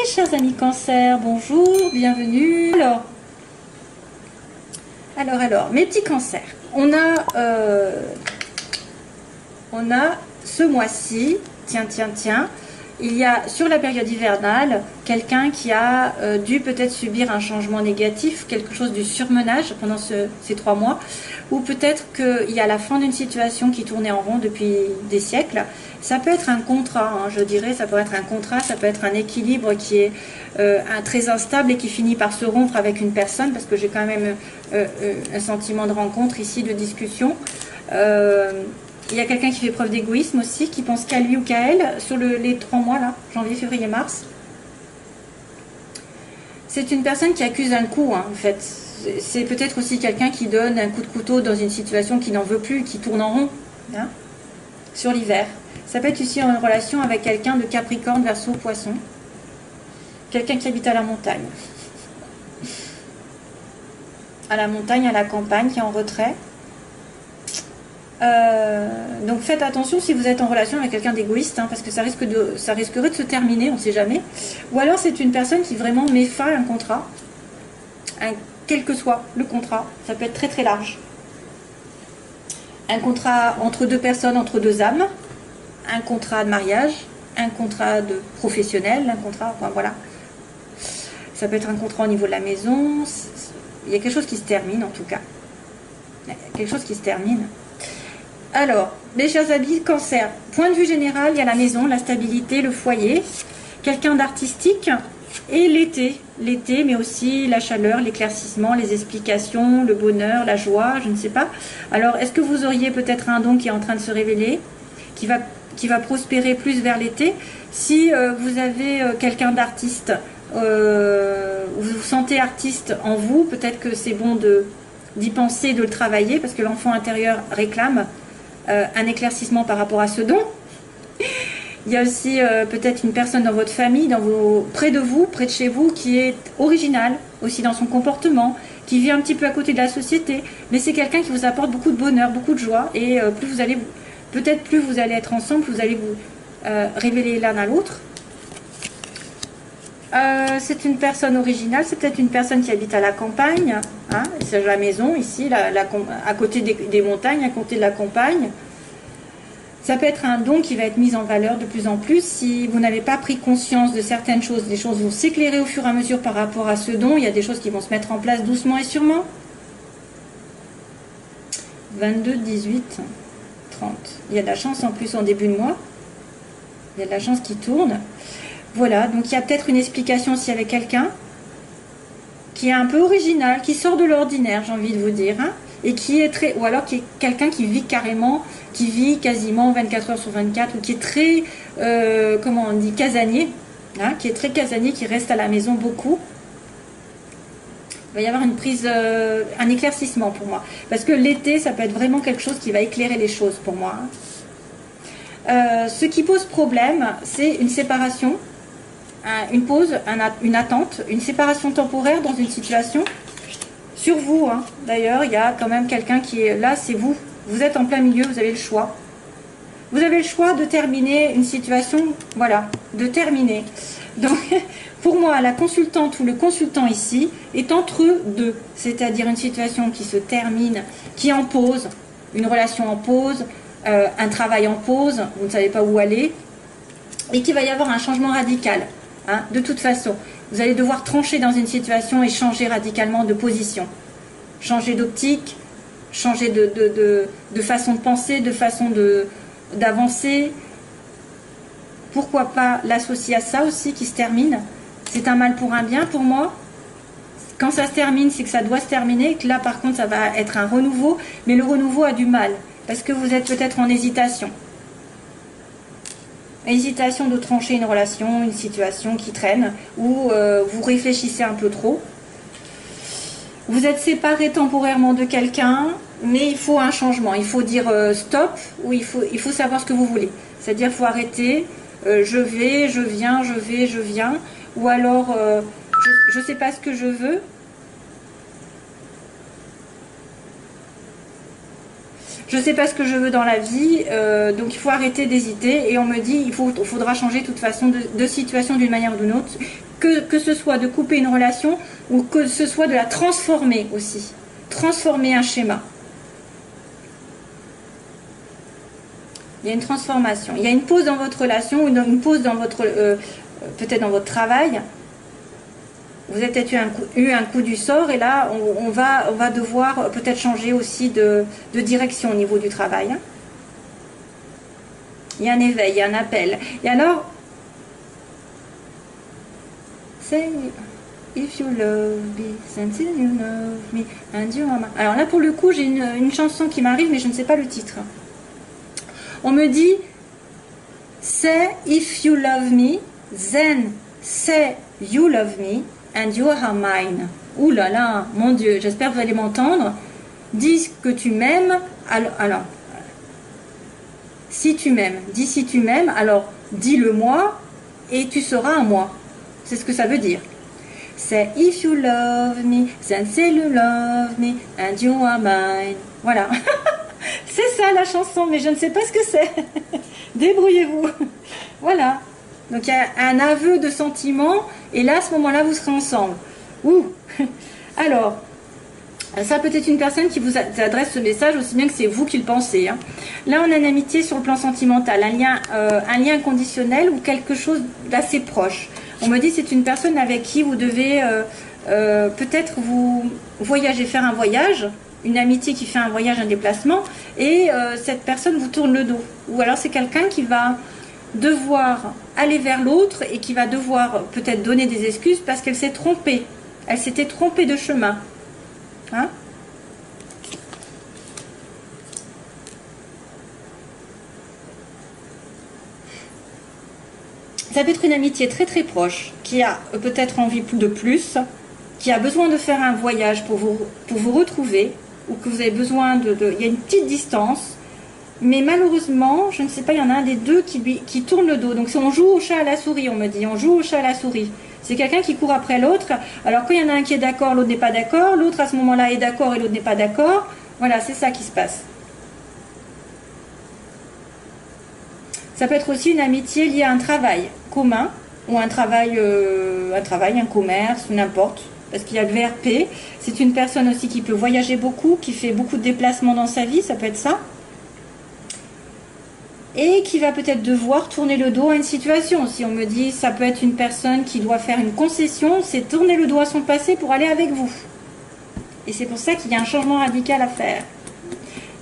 chers amis cancer, bonjour, bienvenue. Alors, mes petits cancers, on a ce mois-ci, tiens, il y a sur la période hivernale quelqu'un qui a dû peut-être subir un changement négatif, quelque chose du surmenage pendant ces 3 mois, ou peut-être qu'il y a la fin d'une situation qui tournait en rond depuis des siècles. Ça peut être un contrat, hein, je dirais, ça peut être un contrat, ça peut être un équilibre qui est très instable et qui finit par se rompre avec une personne, parce que j'ai quand même un sentiment de rencontre ici, de discussion. Il y a quelqu'un qui fait preuve d'égoïsme aussi, qui pense qu'à lui ou qu'à elle, sur les 3 mois, là, janvier, février, mars. C'est une personne qui accuse un coup, hein, en fait. C'est peut-être aussi quelqu'un qui donne un coup de couteau dans une situation qui n'en veut plus, qui tourne en rond, hein, sur l'hiver. Ça peut être aussi en relation avec quelqu'un de Capricorne, Verseau, Poisson. Quelqu'un qui habite à la montagne. À la montagne, à la campagne, qui est en retrait. Donc faites attention si vous êtes en relation avec quelqu'un d'égoïste, hein, parce que ça risquerait de se terminer, on ne sait jamais. Ou alors c'est une personne qui vraiment met fin à un contrat, quel que soit le contrat, ça peut être très très large. Un contrat entre 2 personnes, entre 2 âmes, un contrat de mariage, un contrat de professionnel, un contrat, enfin voilà. Ça peut être un contrat au niveau de la maison, il y a quelque chose qui se termine en tout cas. Il y a quelque chose qui se termine. Alors, mes chers amis, cancer, point de vue général, il y a la maison, la stabilité, le foyer, quelqu'un d'artistique et l'été, mais aussi la chaleur, l'éclaircissement, les explications, le bonheur, la joie, je ne sais pas. Alors, est-ce que vous auriez peut-être un don qui est en train de se révéler, qui va prospérer plus vers l'été? Si vous avez quelqu'un d'artiste, vous vous sentez artiste en vous, peut-être que c'est bon d'y penser, de le travailler, parce que l'enfant intérieur réclame un éclaircissement par rapport à ce don. Il y a aussi peut-être une personne dans votre famille, près de vous, près de chez vous, qui est originale aussi dans son comportement, qui vit un petit peu à côté de la société, mais c'est quelqu'un qui vous apporte beaucoup de bonheur, beaucoup de joie, et plus vous allez être ensemble, vous allez vous révéler l'un à l'autre. C'est une personne originale, c'est peut-être une personne qui habite à la campagne, hein, c'est la maison ici, à côté des montagnes, à côté de la campagne. Ça peut être un don qui va être mis en valeur de plus en plus. Si vous n'avez pas pris conscience de certaines choses, les choses vont s'éclairer au fur et à mesure par rapport à ce don. Il y a des choses qui vont se mettre en place doucement et sûrement. 22, 18, 30. Il y a de la chance en plus en début de mois. Il y a de la chance qui tourne. Voilà, donc il y a peut-être une explication aussi avec quelqu'un qui est un peu original, qui sort de l'ordinaire, j'ai envie de vous dire, hein, et qui est ou alors qui est quelqu'un qui vit carrément, qui vit quasiment 24 heures sur 24, ou qui est très, comment on dit, casanier, hein, qui est très casanier, qui reste à la maison beaucoup. Il va y avoir une prise, un éclaircissement pour moi, parce que l'été, ça peut être vraiment quelque chose qui va éclairer les choses pour moi, hein. Ce qui pose problème, c'est une séparation, une pause, une attente, une séparation temporaire dans une situation. Sur vous, hein, d'ailleurs, il y a quand même quelqu'un qui est là, c'est vous. Vous êtes en plein milieu, vous avez le choix. Vous avez le choix de terminer une situation, voilà, de terminer. Donc, pour moi, la consultante ou le consultant ici est entre deux, c'est-à-dire une situation qui se termine, qui est en pause, une relation en pause, un travail en pause, vous ne savez pas où aller, et qu'il va y avoir un changement radical. Hein, de toute façon, vous allez devoir trancher dans une situation et changer radicalement de position. Changer d'optique, changer de façon de penser, de façon d'avancer. Pourquoi pas l'associer à ça aussi qui se termine? C'est un mal pour un bien pour moi. Quand ça se termine, c'est que ça doit se terminer. Que là, par contre, ça va être un renouveau. Mais le renouveau a du mal. Parce que vous êtes peut-être en hésitation. Hésitation de trancher une relation, une situation qui traîne, ou vous réfléchissez un peu trop. Vous êtes séparé temporairement de quelqu'un, mais il faut un changement. Il faut dire stop, ou il faut savoir ce que vous voulez. C'est-à-dire qu'il faut arrêter, je vais, je viens, je vais, je viens, ou alors je ne sais pas ce que je veux. Je ne sais pas ce que je veux dans la vie, donc il faut arrêter d'hésiter. Et on me dit, il faudra changer de toute façon de situation d'une manière ou d'une autre. que ce soit de couper une relation ou que ce soit de la transformer aussi. Transformer un schéma. Il y a une transformation. Il y a une pause dans votre relation ou une pause dans votre peut-être dans votre travail. Vous avez peut-être eu un coup du sort et là, on va devoir peut-être changer aussi de direction au niveau du travail. Il y a un éveil, il y a un appel. Et alors, say if you love me, since you love me, and you are my... Alors là, pour le coup, j'ai une chanson qui m'arrive, mais je ne sais pas le titre. On me dit, say if you love me, then say you love me, and you are mine. Ouh là là, mon Dieu, j'espère que vous allez m'entendre. Dis que tu m'aimes, alors, si tu m'aimes, dis si tu m'aimes, alors dis-le moi et tu seras un moi. C'est ce que ça veut dire. Say if you love me, then say you love me, and you are mine. Voilà. C'est ça la chanson, mais je ne sais pas ce que c'est. Débrouillez-vous. Voilà. Donc il y a un aveu de sentiment, et là, à ce moment-là, vous serez ensemble. Ouh. Alors, ça peut être une personne qui vous adresse ce message aussi bien que c'est vous qui le pensez. Hein. Là, on a une amitié sur le plan sentimental, un lien conditionnel ou quelque chose d'assez proche. On me dit c'est une personne avec qui vous devez peut-être vous voyager, faire un voyage, une amitié qui fait un voyage, un déplacement, et cette personne vous tourne le dos. Ou alors c'est quelqu'un qui va devoir aller vers l'autre et qui va devoir peut-être donner des excuses parce qu'elle s'est trompée. Elle s'était trompée de chemin. Hein? Ça peut être une amitié très très proche, qui a peut-être envie de plus, qui a besoin de faire un voyage pour vous retrouver, ou que vous avez besoin il y a une petite distance, mais malheureusement, je ne sais pas, il y en a un des deux qui tourne le dos. Donc on joue au chat à la souris, on me dit, on joue au chat à la souris. C'est quelqu'un qui court après l'autre, alors quand il y en a un qui est d'accord, l'autre n'est pas d'accord, l'autre à ce moment-là est d'accord et l'autre n'est pas d'accord. Voilà, c'est ça qui se passe. Ça peut être aussi une amitié liée à un travail commun, ou un travail, un commerce, n'importe. Parce qu'il y a le VRP, c'est une personne aussi qui peut voyager beaucoup, qui fait beaucoup de déplacements dans sa vie, ça peut être ça. Et qui va peut-être devoir tourner le dos à une situation. Si on me dit, ça peut être une personne qui doit faire une concession, c'est tourner le dos à son passé pour aller avec vous. Et c'est pour ça qu'il y a un changement radical à faire.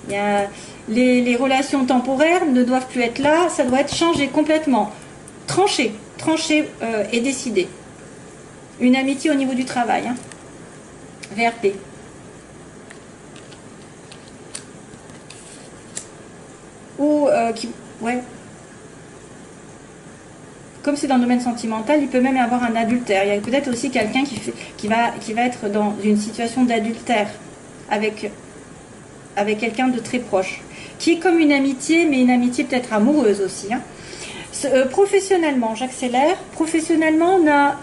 Il y a les relations temporaires ne doivent plus être là, ça doit être changé complètement. Tranché et décidé. Une amitié au niveau du travail. Hein. VRP. Ou ouais. Comme c'est dans le domaine sentimental, il peut même y avoir un adultère. Il y a peut-être aussi quelqu'un qui va être dans une situation d'adultère avec quelqu'un de très proche. Qui est comme une amitié, mais une amitié peut-être amoureuse aussi. Hein. Professionnellement, j'accélère. Professionnellement, on a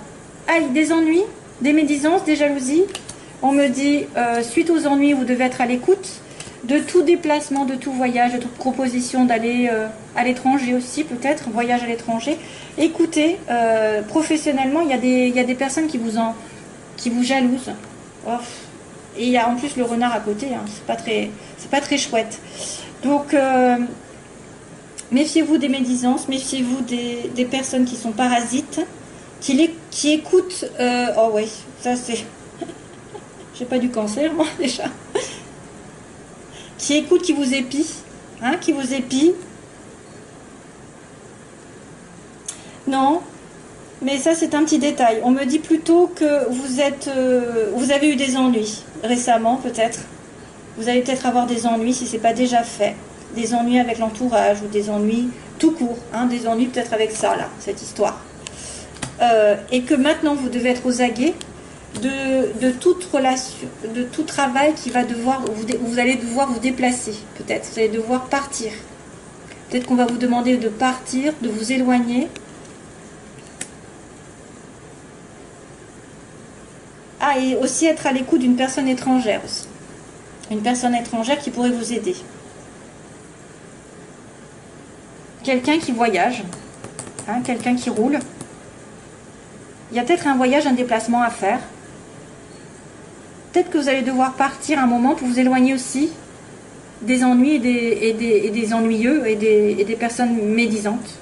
des ennuis, des médisances, des jalousies. On me dit, suite aux ennuis, vous devez être à l'écoute de tout déplacement, de tout voyage, de toute proposition d'aller à l'étranger aussi, peut-être, voyage à l'étranger. Écoutez, professionnellement, il y a des personnes qui vous jalousent. Oh. Et il y a en plus le renard à côté, hein. C'est pas très chouette. Donc, méfiez-vous des médisances, méfiez-vous des personnes qui sont parasites, qui écoutent. Oh oui, ça c'est. J'ai pas du cancer, moi, déjà. Qui écoutent, qui vous épient, hein, qui vous épient. Non, mais ça c'est un petit détail. On me dit plutôt que vous avez eu des ennuis récemment, peut-être. Vous allez peut-être avoir des ennuis si ce n'est pas déjà fait. Des ennuis avec l'entourage ou des ennuis tout court. Hein, des ennuis peut-être avec ça, là, cette histoire. Et que maintenant, vous devez être aux aguets de toute relation, de tout travail qui va devoir, vous allez devoir vous déplacer, peut-être. Vous allez devoir partir. Peut-être qu'on va vous demander de partir, de vous éloigner. Ah, et aussi être à l'écoute d'une personne étrangère aussi. Une personne étrangère qui pourrait vous aider. Quelqu'un qui voyage, hein, quelqu'un qui roule. Il y a peut-être un voyage, un déplacement à faire. Peut-être que vous allez devoir partir un moment pour vous éloigner aussi des ennuis et des ennuyeux et des personnes médisantes.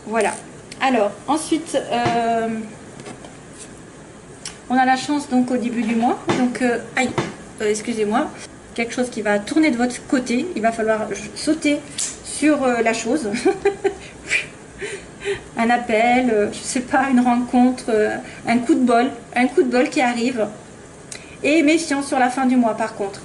Voilà. Alors, ensuite, on a la chance donc au début du mois. Donc, excusez-moi, quelque chose qui va tourner de votre côté. Il va falloir sauter sur la chose. Un appel, je sais pas, une rencontre, un coup de bol qui arrive. Et méfiance sur la fin du mois par contre.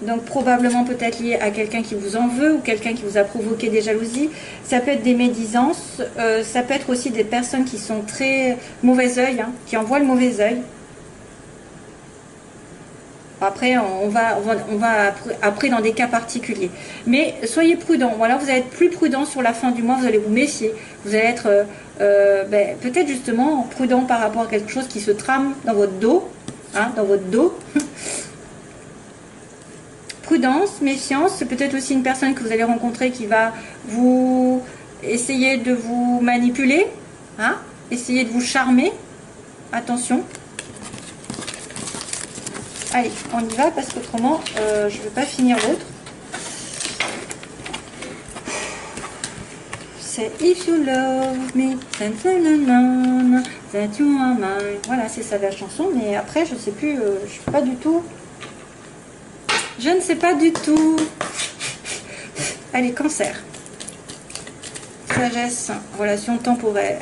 Donc probablement peut-être lié à quelqu'un qui vous en veut ou quelqu'un qui vous a provoqué des jalousies. Ça peut être des médisances, ça peut être aussi des personnes qui sont très mauvais œil, hein, qui envoient le mauvais œil. Après, on va après dans des cas particuliers. Mais soyez prudents. Voilà, vous allez être plus prudent sur la fin du mois. Vous allez vous méfier. Vous allez être peut-être justement prudent par rapport à quelque chose qui se trame dans votre dos. Hein, dans votre dos. Prudence, méfiance. C'est peut-être aussi une personne que vous allez rencontrer qui va vous essayer de vous manipuler. Hein, essayer de vous charmer. Attention. Allez, on y va parce qu'autrement, je ne vais pas finir l'autre. C'est If you love me, that you are mine. Voilà, c'est ça la chanson, mais après, je sais plus, je suis pas du tout. Je ne sais pas du tout. Allez, Cancer. Sagesse, relation temporaire.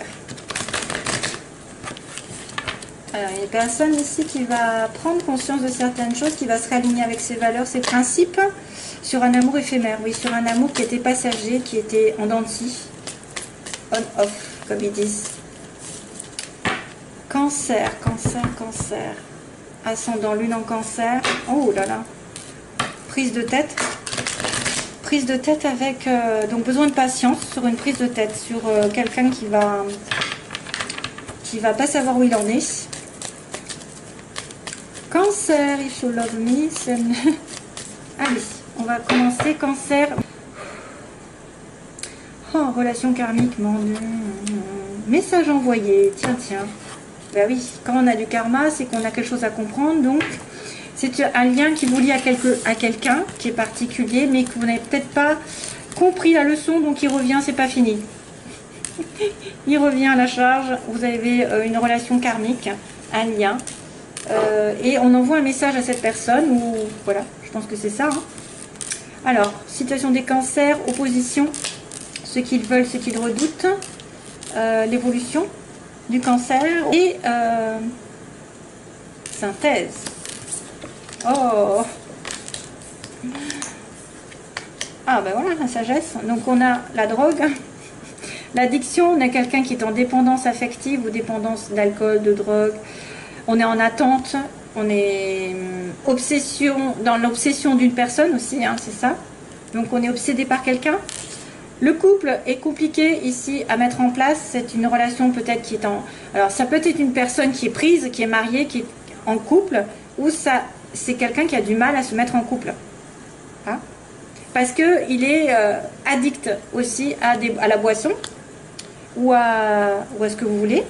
Alors, il y a une personne ici qui va prendre conscience de certaines choses, qui va se réaligner avec ses valeurs, ses principes, sur un amour éphémère. Oui, sur un amour qui était passager, qui était en dents de scie. On-off, comme ils disent. Cancer, cancer, cancer. Ascendant lune en cancer. Oh là là. Prise de tête. Prise de tête avec... donc besoin de patience sur une prise de tête. Sur quelqu'un qui va pas savoir où il en est. Cancer, if you love me. Allez, on va commencer. Cancer. Oh, relation karmique, mon Dieu. Message envoyé. Tiens, tiens. Ben oui, quand on a du karma, c'est qu'on a quelque chose à comprendre. Donc, c'est un lien qui vous lie à quelqu'un qui est particulier, mais que vous n'avez peut-être pas compris la leçon. Donc, il revient, c'est pas fini. Il revient à la charge. Vous avez une relation karmique, un lien. Et on envoie un message à cette personne. Ou voilà, je pense que c'est ça. Hein. Alors, situation des cancers, opposition. Ce qu'ils veulent, ce qu'ils redoutent. L'évolution du cancer. Et synthèse. Oh. Ah ben voilà, la sagesse. Donc on a la drogue. L'addiction, on a quelqu'un qui est en dépendance affective ou dépendance d'alcool, de drogue. On est en attente, on est dans l'obsession d'une personne aussi, hein, c'est ça. Donc on est obsédé par quelqu'un. Le couple est compliqué ici à mettre en place. C'est une relation peut-être qui est en... Alors ça peut être une personne qui est prise, qui est mariée, qui est en couple, ou ça, c'est quelqu'un qui a du mal à se mettre en couple. Hein, parce qu'il est addict aussi à la boisson. Ou à ce que vous voulez.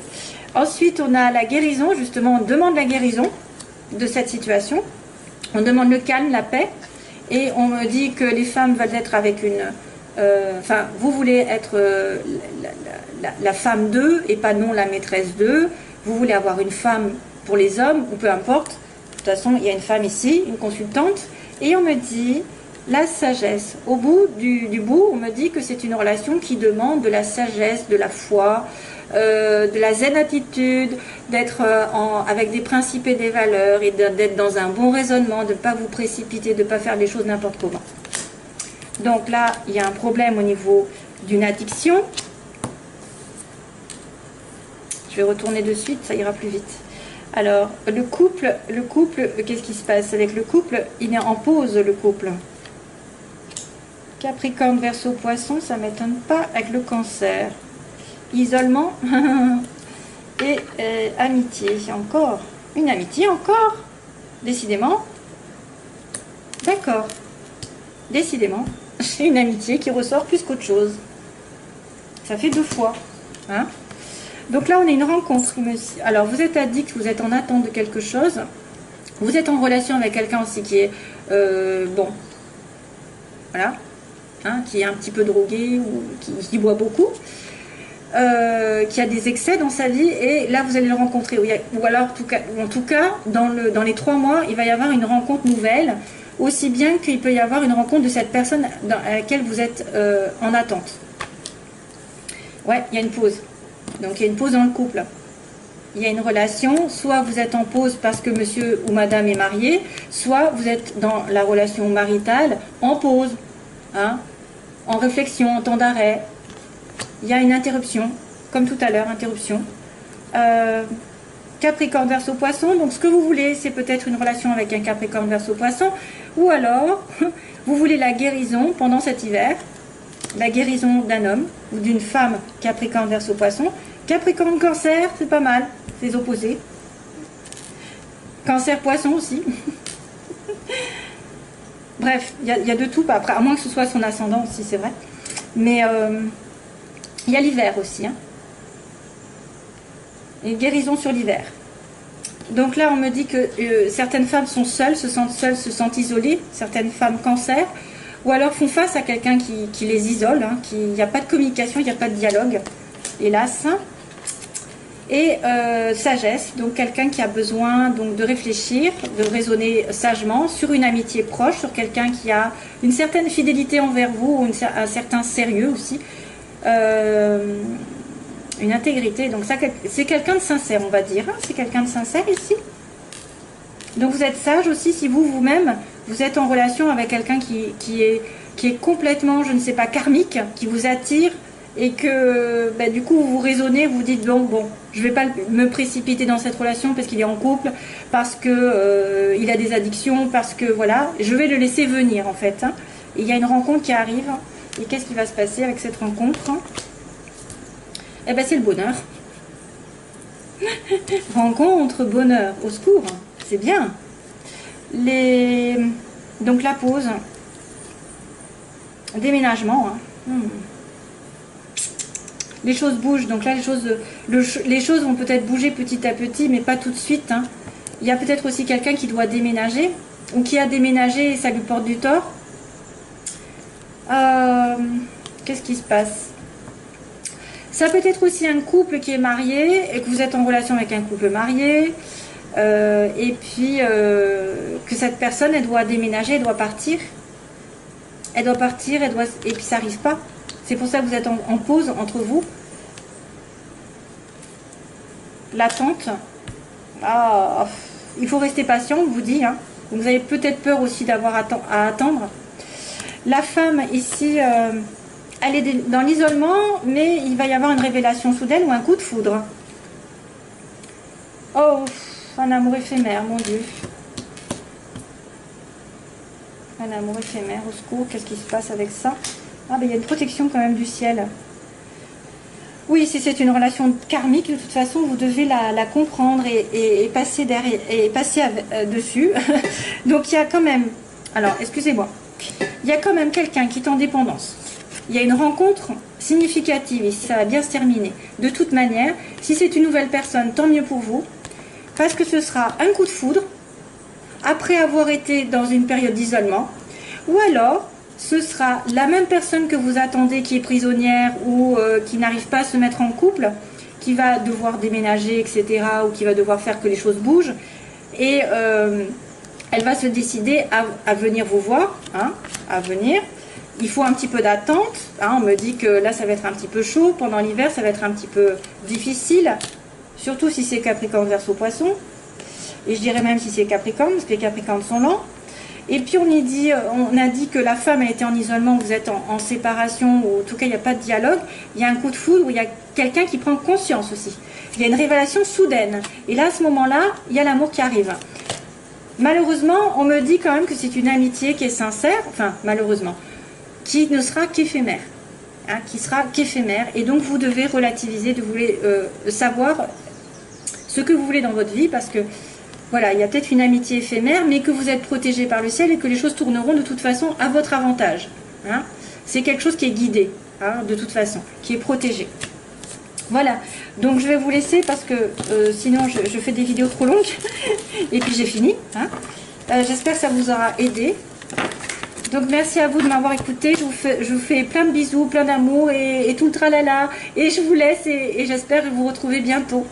Ensuite, on a la guérison. Justement, on demande la guérison de cette situation. On demande le calme, la paix. Et on me dit que les femmes veulent être avec une... Enfin, vous voulez être la femme d'eux et pas non la maîtresse d'eux. Vous voulez avoir une femme pour les hommes, ou peu importe. De toute façon, il y a une femme ici, une consultante. Et on me dit... La sagesse. Au bout du bout, on me dit que c'est une relation qui demande de la sagesse, de la foi, de la zen attitude, d'être avec des principes et des valeurs et d'être dans un bon raisonnement, de ne pas vous précipiter, de ne pas faire les choses n'importe comment. Donc là, il y a un problème au niveau d'une addiction. Je vais retourner de suite, ça ira plus vite. Alors, le couple, qu'est-ce qui se passe avec le couple? Il est en pause, le couple. Capricorne, Verseau, Poisson, ça ne m'étonne pas avec le cancer. Isolement et amitié. Encore une amitié, encore. Décidément. D'accord. Décidément. Une amitié qui ressort plus qu'autre chose. Ça fait 2 fois. Hein, Donc là, on a une rencontre. Alors, vous êtes addict, vous êtes en attente de quelque chose. Vous êtes en relation avec quelqu'un aussi qui est, bon, voilà, hein, qui est un petit peu drogué ou qui boit beaucoup. Qui a des excès dans sa vie, et là vous allez le rencontrer, ou alors en tout cas dans les 3 mois il va y avoir une rencontre nouvelle, aussi bien qu'il peut y avoir une rencontre de cette personne à laquelle vous êtes en attente. Ouais, il y a une pause, donc il y a une pause dans le couple, il y a une relation, soit vous êtes en pause parce que monsieur ou madame est marié, soit vous êtes dans la relation maritale en pause, hein, en réflexion, en temps d'arrêt. Il y a une interruption, comme tout à l'heure, interruption. Capricorne Verseau Poisson, donc ce que vous voulez, c'est peut-être une relation avec un Capricorne Verseau Poisson, ou alors, vous voulez la guérison pendant cet hiver, la guérison d'un homme ou d'une femme Capricorne Verseau Poisson. Capricorne Cancer, c'est pas mal, c'est les opposés. Cancer Poisson aussi. Bref, il y a de tout, après, à moins que ce soit son ascendant aussi, c'est vrai. Mais... il y a l'hiver aussi, hein. Une guérison sur l'hiver. Donc là, on me dit que certaines femmes sont seules, se sentent isolées, certaines femmes cancer, ou alors font face à quelqu'un qui les isole, hein, il n'y a pas de communication, il n'y a pas de dialogue, hélas. Et sagesse, donc quelqu'un qui a besoin donc, de réfléchir, de raisonner sagement sur une amitié proche, sur quelqu'un qui a une certaine fidélité envers vous, ou un certain sérieux aussi. Une intégrité, donc ça c'est quelqu'un de sincère, on va dire, hein, c'est quelqu'un de sincère ici. Donc vous êtes sage aussi si vous-même vous êtes en relation avec quelqu'un qui est complètement, je ne sais pas, karmique, qui vous attire, et que bah, du coup vous raisonnez, vous dites bon je vais pas me précipiter dans cette relation parce qu'il est en couple, parce que il a des addictions, parce que voilà, je vais le laisser venir en fait, hein. Et il y a une rencontre qui arrive. Et qu'est-ce qui va se passer avec cette rencontre? Eh bien, c'est le bonheur. Rencontre, bonheur, au secours. C'est bien. Donc, la pause. Déménagement. Hein. Les choses bougent. Donc là, les choses vont peut-être bouger petit à petit, mais pas tout de suite. Hein. Il y a peut-être aussi quelqu'un qui doit déménager, ou qui a déménagé et ça lui porte du tort. Qu'est-ce qui se passe? Ça peut être aussi un couple qui est marié et que vous êtes en relation avec un couple marié, et puis que cette personne elle doit déménager, elle doit partir, et puis ça n'arrive pas. C'est pour ça que vous êtes en pause entre vous. L'attente. Il faut rester patient, on vous dit, hein. Vous avez peut-être peur aussi d'avoir à attendre. La femme ici, elle est dans l'isolement, mais il va y avoir une révélation soudaine ou un coup de foudre. Oh, un amour éphémère, mon Dieu. Un amour éphémère, au secours, qu'est-ce qui se passe avec ça? Ah, ben il y a une protection quand même du ciel. Oui, si c'est une relation karmique, de toute façon, vous devez la comprendre et passer derrière, et passer dessus. Donc il y a quand même, alors excusez-moi, il y a quand même quelqu'un qui est en dépendance. Il y a une rencontre significative ici, ça va bien se terminer. De toute manière, si c'est une nouvelle personne, tant mieux pour vous, parce que ce sera un coup de foudre, après avoir été dans une période d'isolement, ou alors ce sera la même personne que vous attendez qui est prisonnière ou qui n'arrive pas à se mettre en couple, qui va devoir déménager, etc., ou qui va devoir faire que les choses bougent, et elle va se décider à venir vous voir, hein, à venir. Il faut un petit peu d'attente, hein, on me dit que là ça va être un petit peu chaud, pendant l'hiver ça va être un petit peu difficile, surtout si c'est Capricorne Verseau Poisson, et je dirais même si c'est Capricorne, parce que les Capricornes sont lents. Et puis on a dit que la femme elle était en isolement, vous êtes en séparation, ou en tout cas il n'y a pas de dialogue, il y a un coup de foudre, où il y a quelqu'un qui prend conscience aussi. Il y a une révélation soudaine, et là à ce moment-là, il y a l'amour qui arrive. Malheureusement, on me dit quand même que c'est une amitié qui est sincère, enfin malheureusement, qui ne sera qu'éphémère, hein, qui sera qu'éphémère, et donc vous devez relativiser, savoir ce que vous voulez dans votre vie, parce que voilà, il y a peut-être une amitié éphémère, mais que vous êtes protégé par le ciel et que les choses tourneront de toute façon à votre avantage. Hein. C'est quelque chose qui est guidé, hein, de toute façon, qui est protégé. Voilà, donc je vais vous laisser parce que sinon je fais des vidéos trop longues. Et puis j'ai fini. Hein. J'espère que ça vous aura aidé. Donc merci à vous de m'avoir écouté. Je vous fais plein de bisous, plein d'amour et tout le tralala. Et je vous laisse et j'espère vous retrouver bientôt.